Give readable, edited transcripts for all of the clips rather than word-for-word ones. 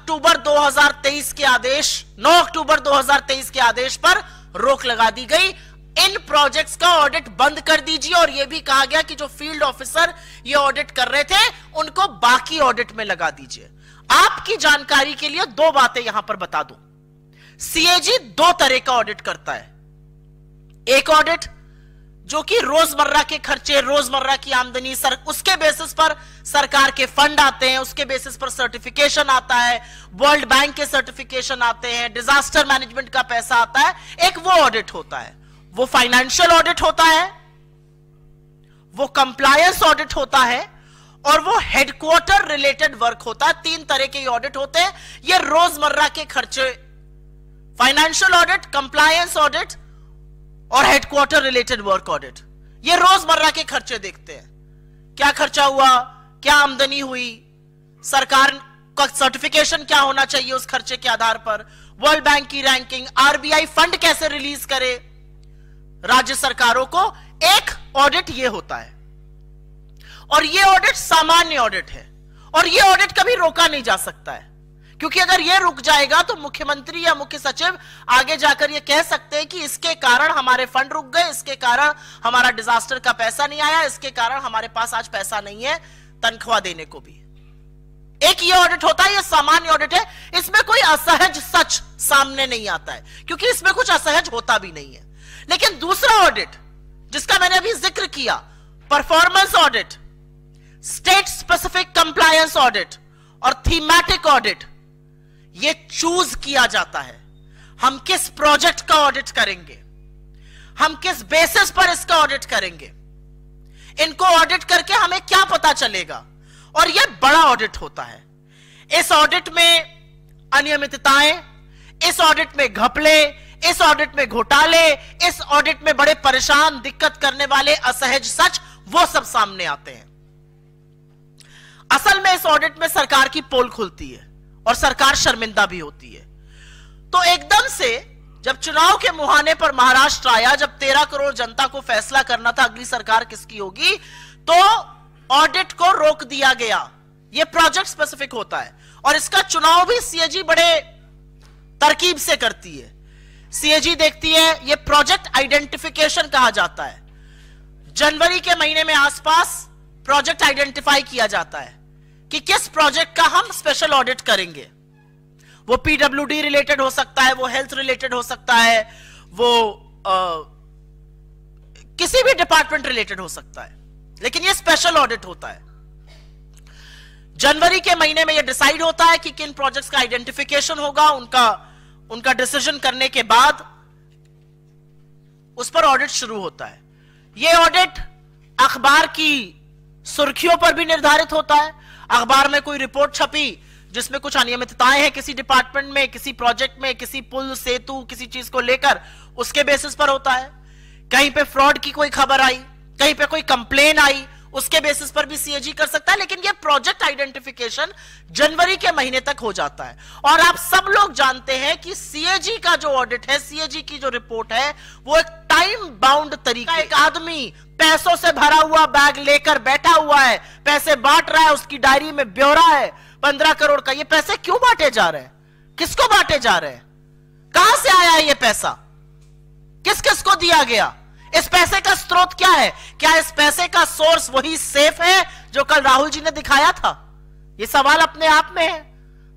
अक्टूबर 2023 के आदेश 9 अक्टूबर 2023 के आदेश पर रोक लगा दी गई। इन प्रोजेक्ट्स का ऑडिट बंद कर दीजिए और यह भी कहा गया कि जो फील्ड ऑफिसर ये ऑडिट कर रहे थे उनको बाकी ऑडिट में लगा दीजिए। आपकी जानकारी के लिए दो बातें यहां पर बता दूं। सीएजी दो तरह का ऑडिट करता है। एक ऑडिट जो कि रोजमर्रा के खर्चे, रोजमर्रा की आमदनी, उसके बेसिस पर सरकार के फंड आते हैं, उसके बेसिस पर सर्टिफिकेशन आता है, वर्ल्ड बैंक के सर्टिफिकेशन आते हैं, डिजास्टर मैनेजमेंट का पैसा आता है। एक वो ऑडिट होता है, वो फाइनेंशियल ऑडिट होता है, वो कंप्लायंस ऑडिट होता है और वो हेडक्वार्टर रिलेटेड वर्क होता है। तीन तरह के ऑडिट होते हैं। ये रोजमर्रा के खर्चे, फाइनेंशियल ऑडिट, कंप्लायंस ऑडिट और हेडक्वार्टर रिलेटेड वर्क ऑडिट, ये रोजमर्रा के खर्चे देखते हैं। क्या खर्चा हुआ, क्या आमदनी हुई, सरकार का सर्टिफिकेशन क्या होना चाहिए उस खर्चे के आधार पर, वर्ल्ड बैंक की रैंकिंग, आरबीआई फंड कैसे रिलीज करे राज्य सरकारों को। एक ऑडिट ये होता है और ये ऑडिट सामान्य ऑडिट है और ये ऑडिट कभी रोका नहीं जा सकता है, क्योंकि अगर ये रुक जाएगा तो मुख्यमंत्री या मुख्य सचिव आगे जाकर ये कह सकते हैं कि इसके कारण हमारे फंड रुक गए, इसके कारण हमारा डिजास्टर का पैसा नहीं आया, इसके कारण हमारे पास आज पैसा नहीं है तनख्वाह देने को भी। एक ये ऑडिट होता है, ये सामान्य ऑडिट है, इसमें कोई असहज सच सामने नहीं आता है क्योंकि इसमें कुछ असहज होता भी नहीं है। लेकिन दूसरा ऑडिट जिसका मैंने अभी जिक्र किया, performance audit, state specific compliance audit और थीमेटिक ऑडिट, ये चूज किया जाता है हम किस प्रोजेक्ट का ऑडिट करेंगे, हम किस बेसिस पर इसका ऑडिट करेंगे, इनको ऑडिट करके हमें क्या पता चलेगा। और यह बड़ा ऑडिट होता है। इस ऑडिट में अनियमितताएं, इस ऑडिट में घपले, इस ऑडिट में घोटाले, इस ऑडिट में बड़े परेशान, दिक्कत करने वाले असहज सच, वो सब सामने आते हैं। असल में इस ऑडिट में सरकार की पोल खुलती है और सरकार शर्मिंदा भी होती है। तो एकदम से जब चुनाव के मुहाने पर महाराष्ट्र आया, जब 13 करोड़ जनता को फैसला करना था अगली सरकार किसकी होगी, तो ऑडिट को रोक दिया गया। यह प्रोजेक्ट स्पेसिफिक होता है और इसका चुनाव भी सीएजी बड़े तरकीब से करती है। सीएजी देखती है, यह प्रोजेक्ट आइडेंटिफिकेशन कहा जाता है। जनवरी के महीने में आसपास प्रोजेक्ट आइडेंटिफाई किया जाता है कि किस प्रोजेक्ट का हम स्पेशल ऑडिट करेंगे। वो पीडब्ल्यूडी रिलेटेड हो सकता है, वो हेल्थ रिलेटेड हो सकता है, वो किसी भी डिपार्टमेंट रिलेटेड हो सकता है, लेकिन ये स्पेशल ऑडिट होता है। जनवरी के महीने में ये डिसाइड होता है कि किन प्रोजेक्ट्स का आइडेंटिफिकेशन होगा। उनका डिसीजन करने के बाद उस पर ऑडिट शुरू होता है। यह ऑडिट अखबार की सुर्खियों पर भी निर्धारित होता है। अखबार में कोई रिपोर्ट छपी जिसमें कुछ अनियमितताएं हैं किसी डिपार्टमेंट में, किसी प्रोजेक्ट में, किसी पुल, सेतु, किसी चीज को लेकर, उसके बेसिस पर होता है। कहीं पे फ्रॉड की कोई खबर आई, कहीं पे कोई कंप्लेन आई, उसके बेसिस पर भी सीएजी कर सकता है। लेकिन ये प्रोजेक्ट आइडेंटिफिकेशन जनवरी के महीने तक हो जाता है। और आप सब लोग जानते हैं कि सीएजी का जो ऑडिट है, सीएजी की जो रिपोर्ट है, वो एक टाइम बाउंड तरीका। एक आदमी पैसों से भरा हुआ बैग लेकर बैठा हुआ है, पैसे बांट रहा है, उसकी डायरी में ब्यौरा है 15 करोड़ का। ये पैसे क्यों बांटे जा रहे हैं, किसको बांटे जा रहे हैं, कहां से आया है ये पैसा, किस किस को दिया गया, इस पैसे का स्रोत क्या है, क्या इस पैसे का सोर्स वही सेफ है जो कल राहुल जी ने दिखाया था। ये सवाल अपने आप में है।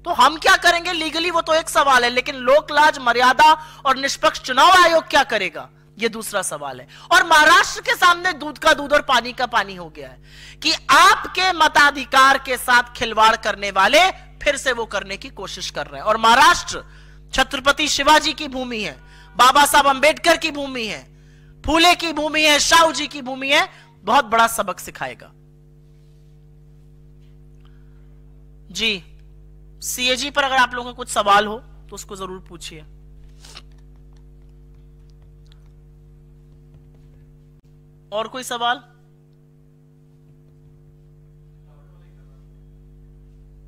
तो हम क्या करेंगे लीगली, वो तो एक सवाल है, लेकिन लोक लाज, मर्यादा और निष्पक्ष चुनाव आयोग क्या करेगा, ये दूसरा सवाल है। और महाराष्ट्र के सामने दूध का दूध और पानी का पानी हो गया है कि आपके मताधिकार के साथ खिलवाड़ करने वाले फिर से वो करने की कोशिश कर रहे हैं। और महाराष्ट्र छत्रपति शिवाजी की भूमि है, बाबा साहब अंबेडकर की भूमि है, फूले की भूमि है, शाहू जी की भूमि है। बहुत बड़ा सबक सिखाएगा। जी, सीएजी पर अगर आप लोगों का कुछ सवाल हो तो उसको जरूर पूछिए। और कोई सवाल?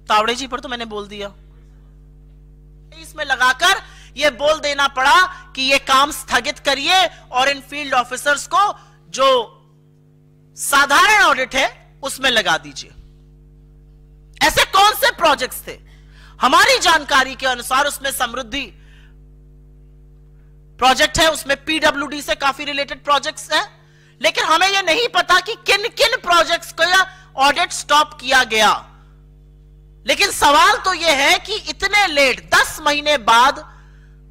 तावड़े जी पर तो मैंने बोल दिया। इसमें लगाकर यह बोल देना पड़ा कि यह काम स्थगित करिए और इन फील्ड ऑफिसर्स को जो साधारण ऑडिट है उसमें लगा दीजिए। ऐसे कौन से प्रोजेक्ट्स थे? हमारी जानकारी के अनुसार उसमें समृद्धि प्रोजेक्ट है, उसमें पीडब्ल्यूडी से काफी रिलेटेड प्रोजेक्ट्स हैं, लेकिन हमें यह नहीं पता कि किन किन प्रोजेक्ट्स को यह ऑडिट स्टॉप किया गया। लेकिन सवाल तो यह है कि इतने लेट 10 महीने बाद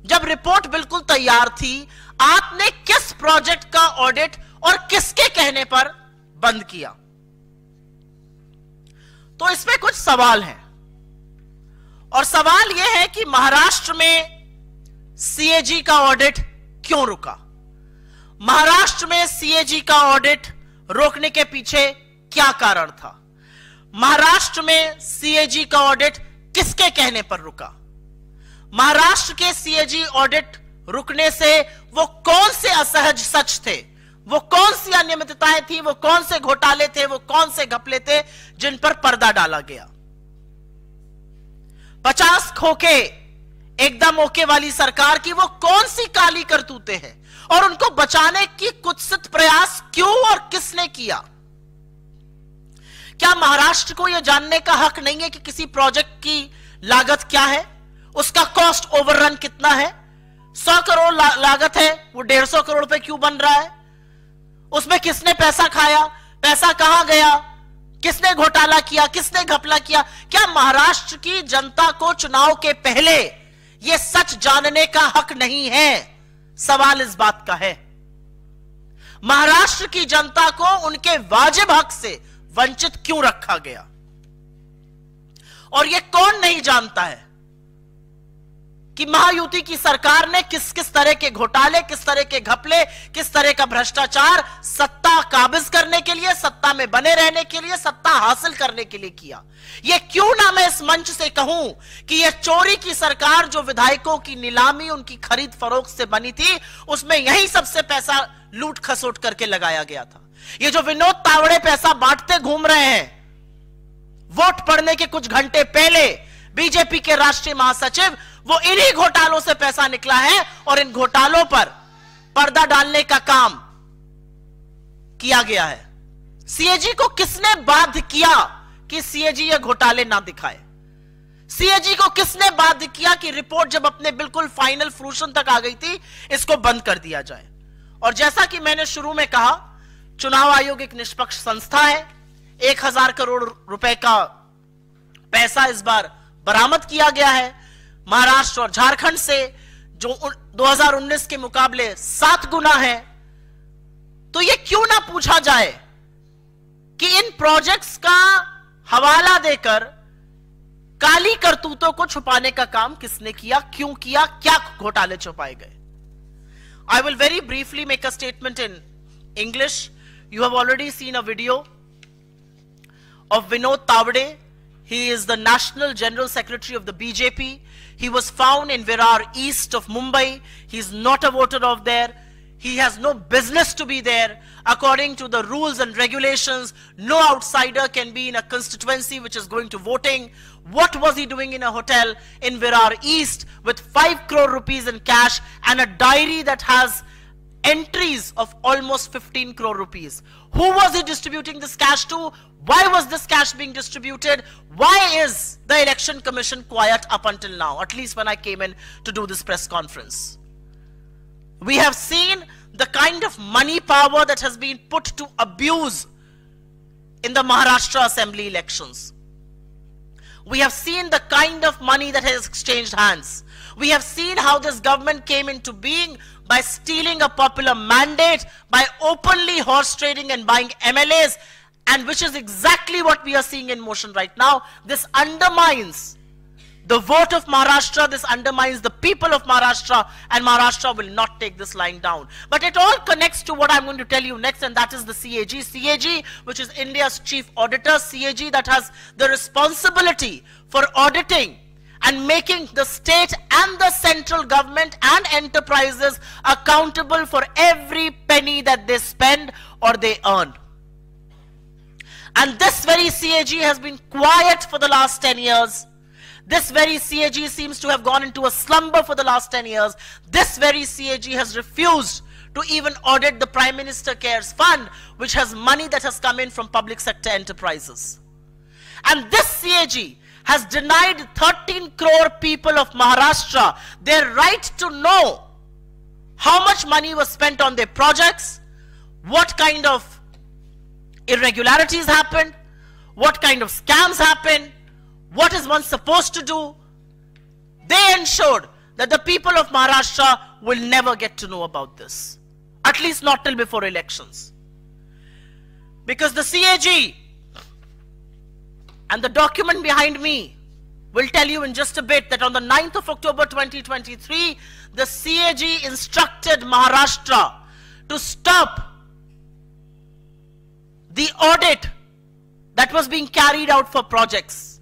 जब रिपोर्ट बिल्कुल तैयार थी, आपने किस प्रोजेक्ट का ऑडिट और किसके कहने पर बंद किया? तो इसमें कुछ सवाल हैं, और सवाल यह है कि महाराष्ट्र में सीएजी का ऑडिट क्यों रुका? महाराष्ट्र में सीएजी का ऑडिट रोकने के पीछे क्या कारण था? महाराष्ट्र में सीएजी का ऑडिट किसके कहने पर रुका? महाराष्ट्र के सीएजी ऑडिट रुकने से वो कौन से असहज सच थे, वो कौन सी अनियमितताएं थी, वो कौन से घोटाले थे, वो कौन से घपले थे जिन पर पर्दा डाला गया? 50 खोखे एकदम ओके वाली सरकार की वो कौन सी काली करतूतें हैं, और उनको बचाने की कुत्सित प्रयास क्यों और किसने किया? क्या महाराष्ट्र को यह जानने का हक नहीं है कि किसी प्रोजेक्ट की लागत क्या है, उसका कॉस्ट ओवररन कितना है? 100 करोड़ लागत है, वो 150 करोड़ पे क्यों बन रहा है? उसमें किसने पैसा खाया, पैसा कहां गया, किसने घोटाला किया, किसने घपला किया? क्या महाराष्ट्र की जनता को चुनाव के पहले यह सच जानने का हक नहीं है? सवाल इस बात का है। महाराष्ट्र की जनता को उनके वाजिब हक से वंचित क्यों रखा गया? और यह कौन नहीं जानता है कि महायुति की सरकार ने किस किस तरह के घोटाले, किस तरह के घपले, किस तरह का भ्रष्टाचार सत्ता काबिज करने के लिए, सत्ता में बने रहने के लिए, सत्ता हासिल करने के लिए किया? यह क्यों ना मैं इस मंच से कहूं कि यह चोरी की सरकार जो विधायकों की नीलामी, उनकी खरीद फरोख्त से बनी थी, उसमें यही सबसे पैसा लूट खसोट करके लगाया गया था। ये जो विनोद तावड़े पैसा बांटते घूम रहे हैं, वोट पड़ने के कुछ घंटे पहले बीजेपी के राष्ट्रीय महासचिव, वो इन्हीं घोटालों से पैसा निकला है, और इन घोटालों पर पर्दा डालने का काम किया गया है। सीएजी को किसने बाध्य किया कि सीएजी ये घोटाले ना दिखाए? सीएजी को किसने बाध्य किया कि रिपोर्ट जब अपने बिल्कुल फाइनल फ्रूशन तक आ गई थी, इसको बंद कर दिया जाए? और जैसा कि मैंने शुरू में कहा, चुनाव आयोग एक निष्पक्ष संस्था है। 1000 करोड़ रुपए का पैसा इस बार बरामद किया गया है महाराष्ट्र और झारखंड से, जो 2019 के मुकाबले 7 गुना है। तो यह क्यों ना पूछा जाए कि इन प्रोजेक्ट्स का हवाला देकर काली करतूतों को छुपाने का काम किसने किया, क्यों किया, क्या घोटाले छुपाए गए? I will very briefly make a statement in English. You have already seen a video of Vinod Tawade. He is the National General Secretary of the BJP. He was found in Virar east of Mumbai. He is not a voter of there. He has no business to be there. According to the rules and regulations, no outsider can be in a constituency which is going to voting. What was he doing in a hotel in Virar East with 5 crore rupees in cash and a diary that has entries of almost 15 crore rupees? Who was he distributing this cash to? Why was this cash being distributed? Why is the Election Commission quiet up until now, at least when I came in to do this press conference? We have seen the kind of money power that has been put to abuse in the Maharashtra Assembly elections. We have seen the kind of money that has exchanged hands. We have seen how this government came into being by stealing a popular mandate, by openly horse trading and buying MLAs, and which is exactly what we are seeing in motion right now. This undermines the vote of Maharashtra, this undermines the people of Maharashtra, and Maharashtra will not take this lying down. But it all connects to what I'm going to tell you next, and that is the CAG. CAG, which is India's chief auditor, CAG that has the responsibility for auditing and making the state and the central government and enterprises accountable for every penny that they spend or they earn. And this very CAG has been quiet for the last 10 years. This very CAG seems to have gone into a slumber for the last 10 years. This very CAG has refused to even audit the Prime Minister Cares Fund, which has money that has come in from public sector enterprises. And this CAG has denied 13 crore people of Maharashtra their right to know how much money was spent on their projects, what kind of irregularities happened, what kind of scams happened, what is one supposed to do. They ensured that the people of Maharashtra will never get to know about this, at least not till before elections. Because the CAG and the document behind me will tell you in just a bit that on the 9th of October 2023, the CAG instructed Maharashtra to stop the audit that was being carried out for projects.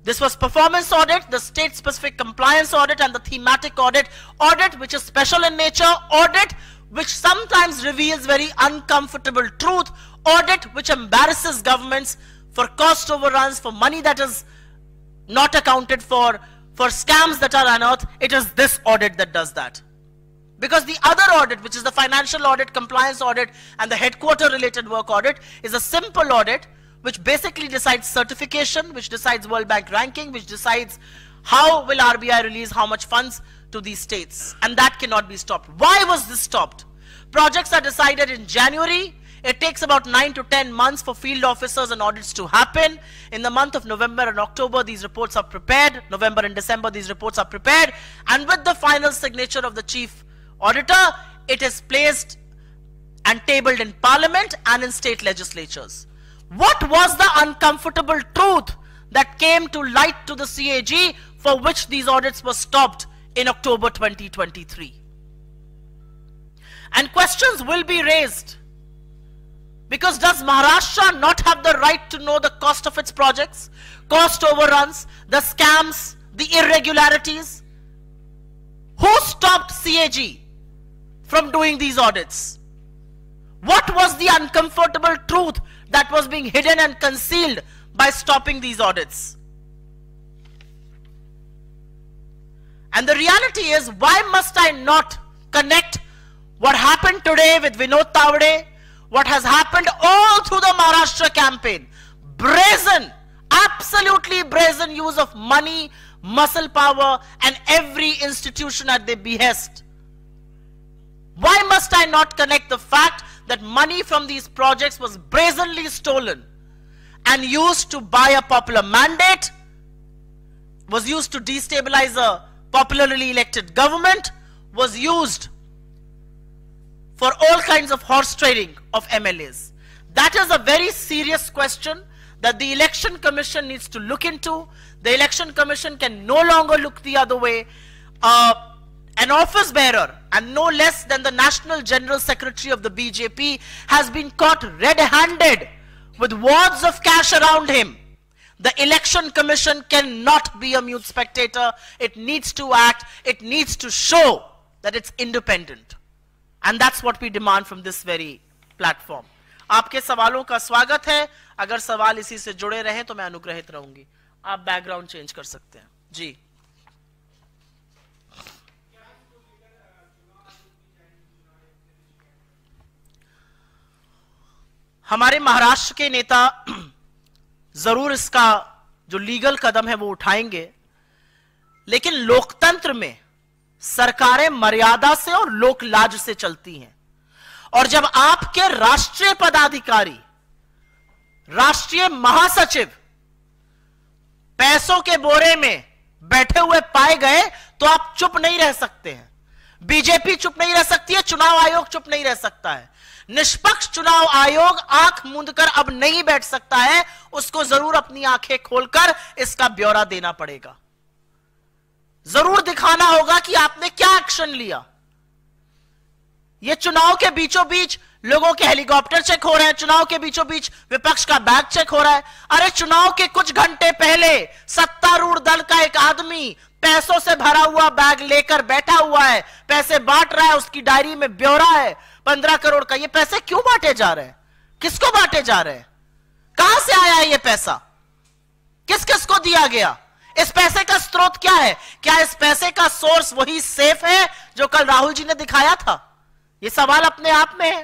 This was performance audit, the state-specific compliance audit, and the thematic audit. Audit which is special in nature, audit which sometimes reveals very uncomfortable truth, audit which embarrasses governments for cost overruns, for money that is not accounted for scams that are unearthed. It is this audit that does that. Because the other audit, which is the financial audit, compliance audit, and the headquarter related work audit, is a simple audit which basically decides certification, which decides World Bank ranking, which decides how will RBI release how much funds to these states. And that cannot be stopped. Why was this stopped? Projects are decided in January. It takes about 9 to 10 months for field officers and audits to happen. In the month of November and October, these reports are prepared. November and December, these reports are prepared. And with the final signature of the chief auditor, it is placed and tabled in Parliament and in state legislatures. What was the uncomfortable truth that came to light to the CAG for which these audits were stopped in October 2023? And questions will be raised. Because does Maharashtra not have the right to know the cost of its projects, cost overruns, the scams, the irregularities? Who stopped CAG from doing these audits? What was the uncomfortable truth that was being hidden and concealed by stopping these audits? And the reality is, why must I not connect what happened today with Vinod Tawade, what has happened all through the Maharashtra campaign? Brazen, absolutely brazen use of money, muscle power, and every institution at their behest. Why must I not connect the fact that money from these projects was brazenly stolen and used to buy a popular mandate, was used to destabilize a popularly elected government, was used for all kinds of horse trading of MLAs? That is a very serious question that the Election Commission needs to look into. The Election Commission can no longer look the other way. An office bearer, and no less than the National General Secretary of the BJP, has been caught red-handed with wads of cash around him. The Election Commission cannot be a mute spectator. It needs to act. It needs to show that it's independent. And that's what we demand from this very platform. आपके सवालों का स्वागत है. अगर सवाल इसी से जुड़े रहे तो मैं अनुग्रहित रहूंगी. आप बैकग्राउंड चेंज कर सकते हैं. जी. हमारे महाराष्ट्र के नेता जरूर इसका जो लीगल कदम है वो उठाएंगे, लेकिन लोकतंत्र में सरकारें मर्यादा से और लोक लाज से चलती हैं. और जब आपके राष्ट्रीय पदाधिकारी, राष्ट्रीय महासचिव पैसों के बोरे में बैठे हुए पाए गए तो आप चुप नहीं रह सकते हैं. बीजेपी चुप नहीं रह सकती है, चुनाव आयोग चुप नहीं रह सकता है. निष्पक्ष चुनाव आयोग आंख मूंदकर अब नहीं बैठ सकता है. उसको जरूर अपनी आंखें खोलकर इसका ब्यौरा देना पड़ेगा. जरूर दिखाना होगा कि आपने क्या एक्शन लिया. ये चुनाव के बीचों बीच लोगों के हेलीकॉप्टर चेक हो रहे हैं, चुनाव के बीचों बीच विपक्ष का बैग चेक हो रहा है. अरे चुनाव के कुछ घंटे पहले सत्तारूढ़ दल का एक आदमी पैसों से भरा हुआ बैग लेकर बैठा हुआ है, पैसे बांट रहा है, उसकी डायरी में ब्यौरा है 15 करोड़ का. ये पैसे क्यों बांटे जा रहे हैं? किसको बांटे जा रहे हैं? कहां से आया है ये पैसा? किस किस को दिया गया? इस पैसे का स्रोत क्या है? क्या इस पैसे का सोर्स वही सेफ है जो कल राहुल जी ने दिखाया था? ये सवाल अपने आप में है.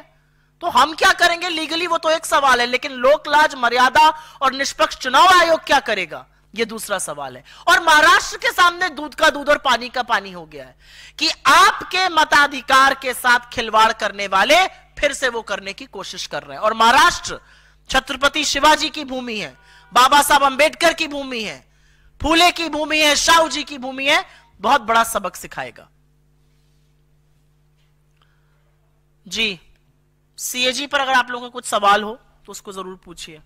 तो हम क्या करेंगे लीगली वो तो एक सवाल है, लेकिन लोक लाज, मर्यादा और निष्पक्ष चुनाव आयोग क्या करेगा? ये दूसरा सवाल है। और महाराष्ट्र के सामने दूध का दूध और पानी का पानी हो गया है कि आपके मताधिकार के साथ खिलवाड़ करने वाले फिर से वो करने की कोशिश कर रहे हैं। और महाराष्ट्र छत्रपति शिवाजी की भूमि है, बाबा साहब अंबेडकर की भूमि है, फूले की भूमि है, शाहू जी की भूमि है। बहुत बड़ा सबक सिखाएगा। जी, सीएजी पर अगर आप लोगों का कुछ सवाल हो तो उसको जरूर पूछिए।